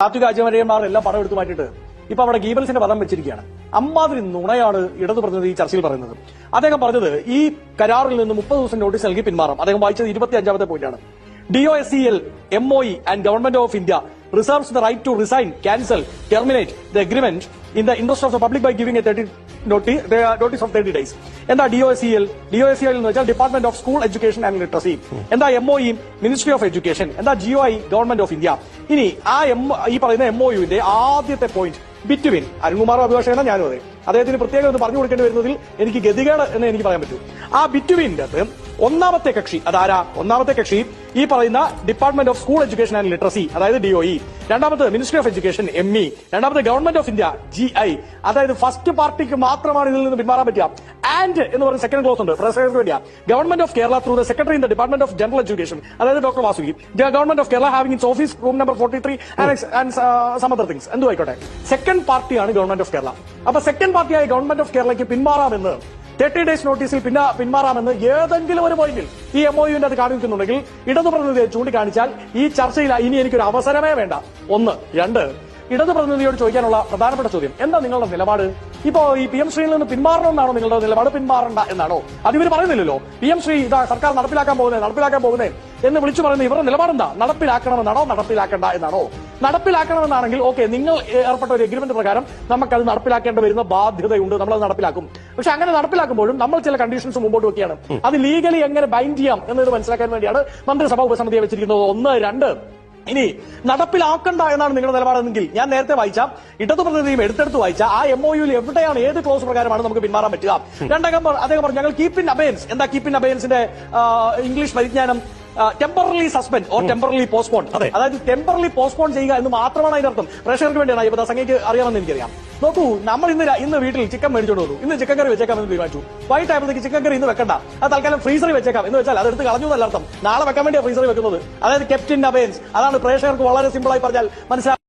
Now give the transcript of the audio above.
താത്വിക ആചാര്യന്മാരെല്ലാം പടം എടുത്തു മാറ്റിയിട്ട് ഇപ്പൊ അവിടെ ഗീബൽസിന്റെ പദം വെച്ചിരിക്കുകയാണ്. അമ്മാതിരി നുണയാണ് ഇടതു പ്രതിനിധി ഈ ചർച്ചയിൽ പറയുന്നത്. അദ്ദേഹം പറഞ്ഞത് ഈ കരാറിൽ നിന്ന് 30 ദിവസം നോട്ടീസ് നൽകി പിന്മാറാം. അദ്ദേഹം വായിച്ചത് 25ാമത്തെ പോയിന്റാണ്. DOSCL, MOE and Government of India reserves the right to resign, cancel, terminate the agreement in the interest of the public by giving a notice of 30 days. എന്താ DOSCL? DOSCL എന്ന് വെച്ചാൽ department of school education and literacy. എന്താ MOE? Ministry of education. എന്താ GOI? Government of India. ഇനി ഈ പറയുന്ന MOUവിന്റെ ആദ്യത്തെ point between അരുൺകുമാറും അഭിഭാഷകനാണ് ഞാനും അതെ. അദ്ദേഹത്തിന് പ്രത്യേകം ഒന്ന് പറഞ്ഞു കൊടുക്കേണ്ടി വരുന്നതിൽ എനിക്ക് ഗതികേട് എന്ന് എനിക്ക് പറയാൻ പറ്റൂ. ആ ബിറ്റ്വീൻ്റെ അകത്ത് ഒന്നാമത്തെ കക്ഷി അതാരാ? ഒന്നാമത്തെ കക്ഷി ഈ പറയുന്ന department of school education and literacy, അതായത് DOE. രണ്ടാമത് മിനിസ്ട്രി ഓഫ് എഡ്യൂക്കേഷൻ ME. രണ്ടാമത് ഗവൺമെന്റ് ഓഫ് ഇന്ത്യ GI. അതായത് ഫസ്റ്റ് പാർട്ടിക്ക് മാത്രമാണ് ഇതിൽ നിന്ന് പിന്മാറാൻ പറ്റുക. ആൻഡ് എന്ന് പറയുന്ന സെക്കൻഡ് ക്ലോസ് ഉണ്ട് പ്രേക്ഷകർക്ക് വേണ്ടിയാ. Government of Kerala through the secretary in the department of general education, അതായത് doctor Vasuki. Government of Kerala having its office room number 43 and some other things. എന്തു ആയിക്കോട്ടെ, സെക്കൻഡ് പാർട്ടിയാണ് ഗവൺമെന്റ് ഓഫ് കേരള. അപ്പൊ സെക്കൻഡ് പാർട്ടിയായ ഗവൺമെന്റ് ഓഫ് കേരളയ്ക്ക് പിന്മാറാമെന്ന് 30 ഡേയ്സ് നോട്ടീസിൽ പിന്മാറാമെന്ന് ഏതെങ്കിലും ഒരു പോയിന്റിൽ ഈ MOUവിന്റെ അത് കാണിക്കുന്നുണ്ടെങ്കിൽ ഇടതു പ്രതിനിധിയെ ചൂണ്ടിക്കാണിച്ചാൽ ഈ ചർച്ചയിൽ ഇനി എനിക്കൊരു അവസരമേ വേണ്ട. ഒന്ന്. രണ്ട്, ഇടതു പ്രതിനിധിയോട് ചോദിക്കാനുള്ള പ്രധാനപ്പെട്ട ചോദ്യം, എന്താ നിങ്ങളുടെ നിലപാട്? ഇപ്പോ ഈ PM ശ്രീയിൽ നിന്ന് പിന്മാറണമെന്നാണോ നിങ്ങളുടെ നിലപാട്? പിന്മാറണ്ട എന്നാണോ? അത് ഇവർ പറയുന്നില്ലല്ലോ. PM ശ്രീ ഇതാ സർക്കാർ നടപ്പിലാക്കാൻ പോകുന്നേ എന്ന് വിളിച്ചു പറയുന്ന ഇവരുടെ നിലപാടെന്താ? നടപ്പിലാക്കണമെന്നാണോ നടപ്പിലാക്കണ്ട എന്നാണോ? നടപ്പിലാക്കണമെന്നാണെങ്കിൽ ഓക്കെ, നിങ്ങൾ ഏർപ്പെട്ട ഒരു എഗ്രിമെന്റ് പ്രകാരം നമുക്കത് നടപ്പിലാക്കേണ്ടി വരുന്ന ബാധ്യതയുണ്ട്, നമ്മളത് നടപ്പിലാക്കും. പക്ഷെ അങ്ങനെ നടപ്പിലാക്കുമ്പോഴും നമ്മൾ ചില കണ്ടീഷൻസ് മുമ്പോട്ട് വെക്കുകയാണ്. അത് ലീഗലി എങ്ങനെ ബൈൻഡ് ചെയ്യാം എന്നത് മനസ്സിലാക്കാൻ വേണ്ടിയാണ് മന്ത്രിസഭാ ഉപസമിതിയെ വെച്ചിരിക്കുന്നത്. ഒന്ന്. രണ്ട്, ഇനി നടപ്പിലാക്കണ്ട എന്നാണ് നിങ്ങളുടെ നിലപാടെങ്കിൽ ഞാൻ നേരത്തെ വായിച്ച ഇടതു പ്രതിനിധിയും എടുത്തെടുത്ത് വായിച്ച ആ MOUവിൽ എവിടെയാണ്, ഏത് ക്ലോസ് പ്രകാരമാണ് നമുക്ക് പിന്മാറാൻ പറ്റുക? അദ്ദേഹം പറഞ്ഞു ഞങ്ങൾ കീപ്പ് ഇൻ അബയൻസ്. എന്താ കീപ്പ് ഇൻ അബയൻസിന്റെ ഇംഗ്ലീഷ് പരിജ്ഞാനം? Temporarily suspend or temporarily postpone. അതായത് ടെമ്പറലി പോസ്റ്റ്പോൺ ചെയ്യുക എന്ന് മാത്രമാണ് അതിന്റെ അർത്ഥം. പ്രേക്ഷകർക്ക് വേണ്ടിയാണ് ഇപ്പൊ സംഘയ്ക്ക് അറിയാമെന്ന് എനിക്കറിയാം. നോക്കൂ, നമ്മൾ ഇന്ന് വീട്ടിൽ ചിക്കൻ മേടിച്ചോണ്ട് വന്നു. ഇന്ന് ചിക്കൻ കറി വെച്ചേക്കാമെന്ന് തീരുമാനിച്ചു. വൈകിട്ടായപ്പോഴത്തേക്ക് ചിക്കൻ കറി ഇന്ന് വെക്കണ്ട, അത് തൽക്കാലം ഫ്രീസറിൽ വെച്ചേക്കാം എന്ന് വെച്ചാൽ അതെടുത്ത് കളഞ്ഞു എന്നല്ല അർത്ഥം. നാളെ വെക്കാൻ വേണ്ടിയാണ് ഫ്രീസറിൽ വെക്കുന്നത്. അതായത് കെപ്റ്റ് ഇൻ അബയൻസ്. അതാണ് പ്രേക്ഷകർക്ക് വളരെ സിമ്പിളായി പറഞ്ഞാൽ മനസ്സിലാക്കാം.